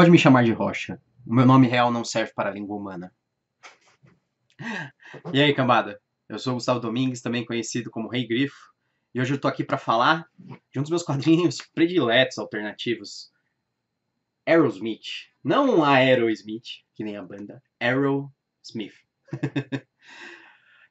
Pode me chamar de Rocha. O meu nome real não serve para a língua humana. E aí, cambada? Eu sou o Gustavo Domingues, também conhecido como Rei Grifo, e hoje eu tô aqui para falar de um dos meus quadrinhos prediletos alternativos, Aerosmith. Não a Aerosmith, que nem a banda, Aerosmith.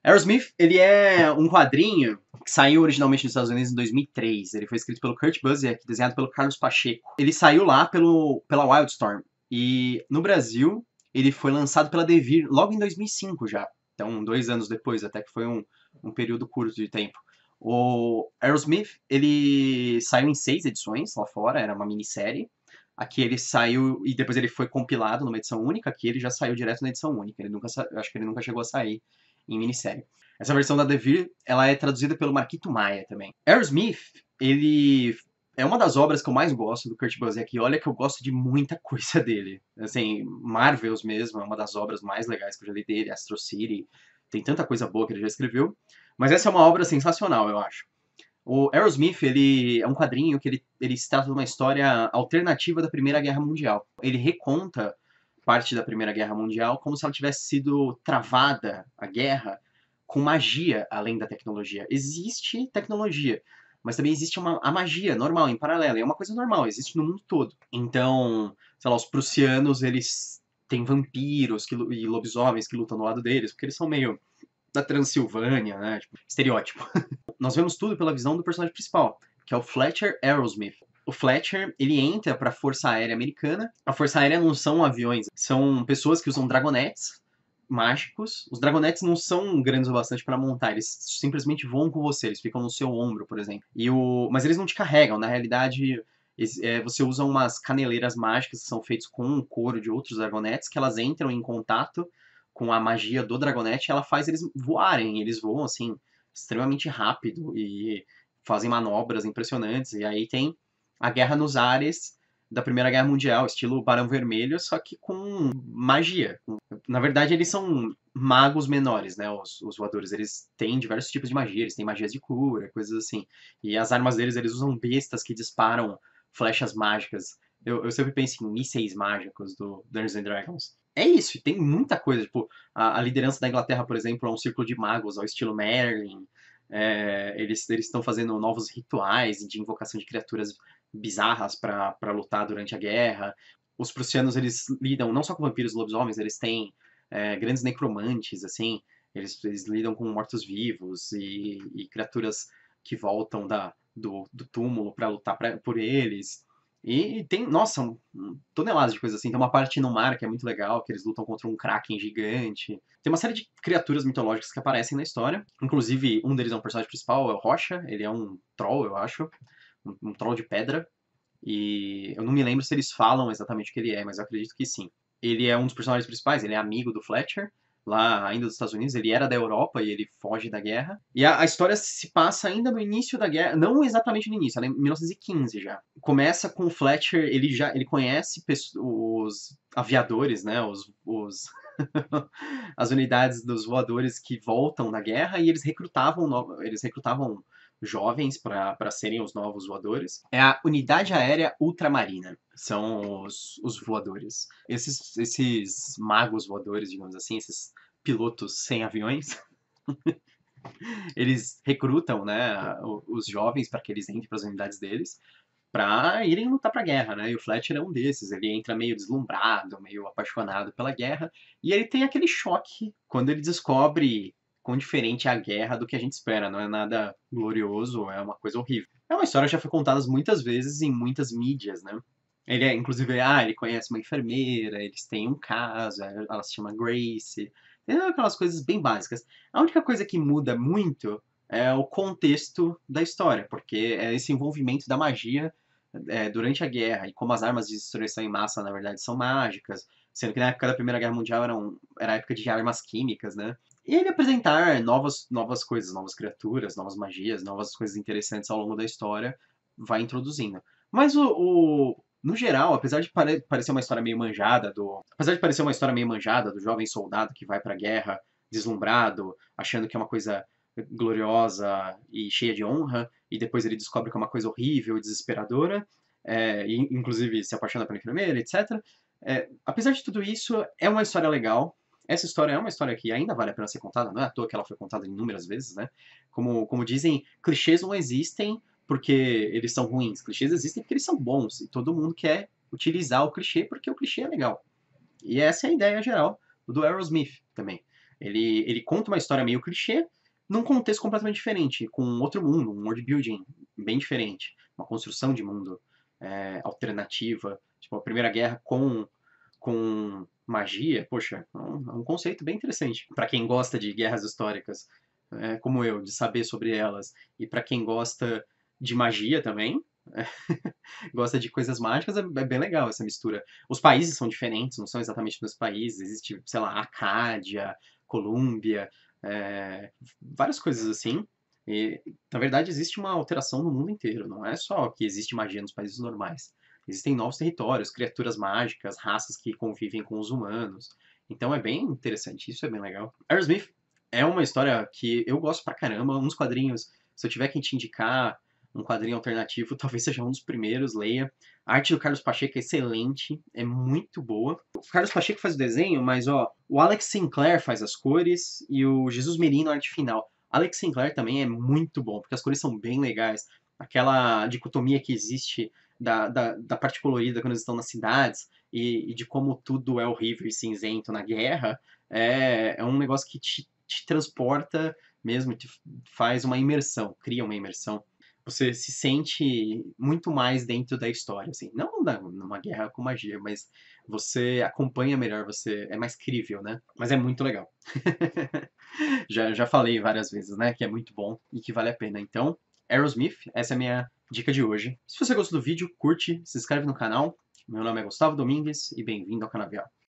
Aerosmith, ele é um quadrinho que saiu originalmente nos Estados Unidos em 2003. Ele foi escrito pelo Kurt Busiek, desenhado pelo Carlos Pacheco. Ele saiu lá pela Wildstorm. E no Brasil, ele foi lançado pela Devir logo em 2005 já. Então, 2 anos depois, até que foi um período curto de tempo. O Aerosmith, ele saiu em 6 edições lá fora, era uma minissérie. Aqui ele saiu e depois ele foi compilado numa edição única. Aqui ele já saiu direto na edição única. Eu acho que ele nunca chegou a sair em minissérie. Essa versão da Devir, ela é traduzida pelo Marquito Maia também. Aerosmith, ele é uma das obras que eu mais gosto do Kurt Busiek. E olha que eu gosto de muita coisa dele. Assim, Marvels mesmo é uma das obras mais legais que eu já li dele. Astro City, tem tanta coisa boa que ele já escreveu. Mas essa é uma obra sensacional, eu acho. O Aerosmith, ele é um quadrinho que ele se trata de uma história alternativa da Primeira Guerra Mundial. Ele reconta parte da Primeira Guerra Mundial como se ela tivesse sido travada, a guerra, com magia além da tecnologia. Existe tecnologia, mas também existe a magia normal, em paralelo. E é uma coisa normal, existe no mundo todo. Então, sei lá, os prussianos, eles têm vampiros e lobisomens que lutam do lado deles, porque eles são meio da Transilvânia, né? Tipo, estereótipo. Nós vemos tudo pela visão do personagem principal, que é o Fletcher Aerosmith. O Fletcher, ele entra para a Força Aérea Americana. A Força Aérea não são aviões, são pessoas que usam dragonetes mágicos. Os dragonetes não são grandes o bastante para montar, eles simplesmente voam com você, eles ficam no seu ombro, por exemplo. Mas eles não te carregam, na realidade, você usa umas caneleiras mágicas que são feitas com o couro de outros dragonetes, que elas entram em contato com a magia do dragonete, ela faz eles voarem, eles voam assim extremamente rápido e fazem manobras impressionantes. E aí tem a guerra nos ares da Primeira Guerra Mundial, estilo Barão Vermelho, só que com magia. Na verdade, eles são magos menores, né? Os voadores. Eles têm diversos tipos de magia, eles têm magias de cura, coisas assim. E as armas deles, eles usam bestas que disparam flechas mágicas. Eu sempre penso em mísseis mágicos do Dungeons and Dragons. É isso, e tem muita coisa. Tipo, a liderança da Inglaterra, por exemplo, é um círculo de magos ao estilo Merlin. Eles estão fazendo novos rituais de invocação de criaturas bizarras para lutar durante a guerra. Os prussianos, eles lidam não só com vampiros e lobisomens, eles têm grandes necromantes, assim. Eles lidam com mortos-vivos e criaturas que voltam do túmulo para lutar por eles. E tem, nossa, toneladas de coisas assim. Tem uma parte no mar que é muito legal, que eles lutam contra um kraken gigante. Tem uma série de criaturas mitológicas que aparecem na história. Inclusive, um deles é um personagem principal, é o Rocha. Ele é um troll, eu acho. Um troll de pedra. E eu não me lembro se eles falam exatamente o que ele é, mas eu acredito que sim. Ele é um dos personagens principais, ele é amigo do Fletcher, lá ainda dos Estados Unidos. Ele era da Europa e ele foge da guerra. E a história se passa ainda no início da guerra, não exatamente no início, ela é em 1915 já. Começa com o Fletcher, ele conhece os aviadores, né, as unidades dos voadores que voltam da guerra e eles recrutavam jovens para serem os novos voadores. É a Unidade Aérea Ultramarina, são os voadores. Esses magos voadores, digamos assim, esses pilotos sem aviões, eles recrutam, né, os jovens para que eles entrem para as unidades deles, para irem lutar para a guerra, né? E o Fletcher é um desses. Ele entra meio deslumbrado, meio apaixonado pela guerra, e ele tem aquele choque quando ele descobre quão diferente é a guerra do que a gente espera. Não é nada glorioso, é uma coisa horrível. É uma história que já foi contada muitas vezes em muitas mídias, né? Inclusive, ele conhece uma enfermeira, eles têm um caso, ela se chama Grace. Tem aquelas coisas bem básicas. A única coisa que muda muito é o contexto da história, porque é esse envolvimento da magia durante a guerra, e como as armas de destruição em massa, na verdade, são mágicas, sendo que na época da Primeira Guerra Mundial era a época de armas químicas, né? E ele apresentar novas coisas, novas criaturas, novas magias, novas coisas interessantes ao longo da história, vai introduzindo. Mas no geral, apesar de parecer uma história meio manjada do jovem soldado que vai para a guerra deslumbrado, achando que é uma coisa gloriosa e cheia de honra, e depois ele descobre que é uma coisa horrível e desesperadora, e, inclusive se apaixona pela enfermeira, etc. Apesar de tudo isso, é uma história legal. Essa história é uma história que ainda vale a pena ser contada, não é à toa que ela foi contada inúmeras vezes, né? Como dizem, clichês não existem porque eles são ruins, clichês existem porque eles são bons, e todo mundo quer utilizar o clichê porque o clichê é legal. E essa é a ideia geral do Aerosmith também. Ele conta uma história meio clichê, num contexto completamente diferente, com outro mundo, um world building bem diferente, uma construção de mundo alternativa, tipo a Primeira Guerra com magia, poxa, é um conceito bem interessante. Para quem gosta de guerras históricas, como eu, de saber sobre elas, e para quem gosta de magia também, gosta de coisas mágicas, é bem legal essa mistura. Os países são diferentes, não são exatamente os mesmos países. Existe, sei lá, Acádia, Colômbia, várias coisas assim. E, na verdade, existe uma alteração no mundo inteiro. Não é só que existe magia nos países normais. Existem novos territórios, criaturas mágicas, raças que convivem com os humanos. Então é bem interessante, isso é bem legal. Aerosmith é uma história que eu gosto pra caramba. Uns quadrinhos, se eu tiver que te indicar um quadrinho alternativo, talvez seja um dos primeiros, leia. A arte do Carlos Pacheco é excelente, é muito boa. O Carlos Pacheco faz o desenho, mas ó, o Alex Sinclair faz as cores e o Jesus Merino a arte final. Alex Sinclair também é muito bom, porque as cores são bem legais. Aquela dicotomia que existe da parte colorida quando eles estão nas cidades e de como tudo é horrível e cinzento na guerra, é um negócio que te transporta mesmo, te faz uma imersão, cria uma imersão. Você se sente muito mais dentro da história, assim. Não numa guerra com magia, mas você acompanha melhor, você é mais crível, né? Mas é muito legal. Já falei várias vezes, né? Que é muito bom e que vale a pena. Então, Aerosmith, essa é a minha dica de hoje. Se você gostou do vídeo, curte, se inscreve no canal. Meu nome é Gustavo Domingues e bem-vindo ao Canavial.